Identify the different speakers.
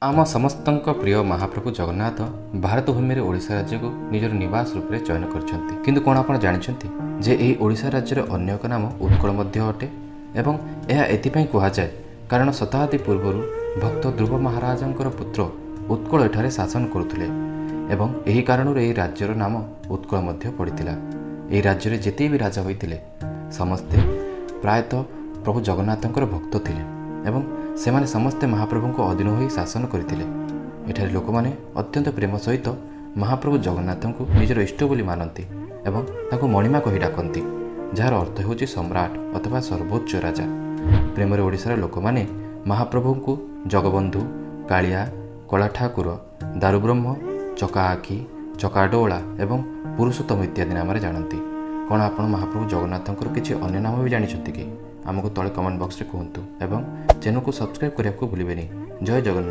Speaker 1: आम समस्त प्रिय महाप्रभु जगन्नाथ भारत भूमि ओडिशा राज्य को निजर निवास रूप में चयन करछंती। किंतु कोन आपण जानिछंती जे एही ओडिशा राज्यर अन्य एक नाम उत्कल मध्य अटे एवं यह एथिपाई कुहा जाय कारण शताब्दी पूर्वरु भक्त ध्रुव महाराजंकर पुत्र उत्कल एठारे शासन करुथिले एवं एही कारणରୁ एही राज्यर नाम उत्कल मध्य पड़िथिला। एही राज्य जेते भी राजा होइथिले समस्ते प्रायतः प्रभु जगन्नाथंकर भक्त थिले एवं सेमाने समस्ते महाप्रभु अधीन होई शासन करथिले। एठारे लोक माने अत्यंत प्रेम सहित महाप्रभु जगन्नाथ को निजर इष्ट बोली मानती एवं ताको मणिमा कही डाकती, जार अर्थ होची सम्राट अथवा सर्वोच्च राजा। प्रेम ओडिशार लोक माने महाप्रभु को जगबंधु, कालिया, कला ठाकुर, दारुब्रह्म, चका आखि, चकाडोला एवं पुरुषोत्तम इत्यादि नाम जानती। कौन आपण महाप्रभु जगन्नाथंकर किसी अन्य नाम भी जानिछंती कि आमको तले कमेंट बॉक्स रे कहतु एवं चैनल को सब्सक्राइब करने को भूलिबेनी। जय जगन्नाथ।